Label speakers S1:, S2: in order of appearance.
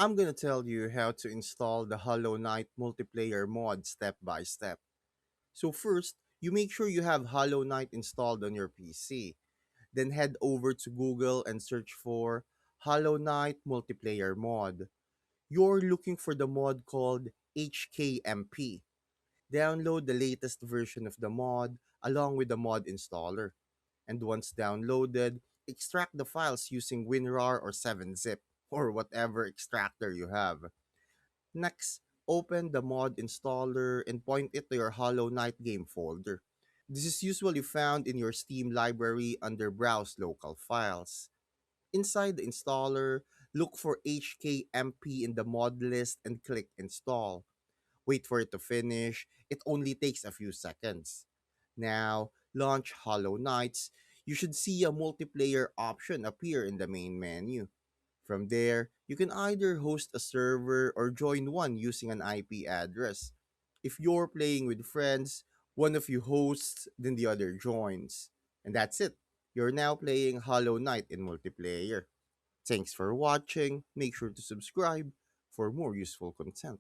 S1: I'm gonna tell you how to install the Hollow Knight multiplayer mod step by step. So first, you make sure you have Hollow Knight installed on your PC. Then head over to Google and search for Hollow Knight multiplayer mod. You're looking for the mod called HKMP. Download the latest version of the mod along with the mod installer. And once downloaded, extract the files using WinRAR or 7-zip or whatever extractor you have. Next, open the mod installer and point it to your Hollow Knight game folder. This is usually found in your Steam library under Browse Local Files. Inside the installer, look for HKMP in the mod list and click Install. Wait for it to finish. It only takes a few seconds. Now, launch Hollow Knights. You should see a multiplayer option appear in the main menu. From there, you can either host a server or join one using an IP address. If you're playing with friends, one of you hosts, then the other joins. And that's it. You're now playing Hollow Knight in multiplayer. Thanks for watching. Make sure to subscribe for more useful content.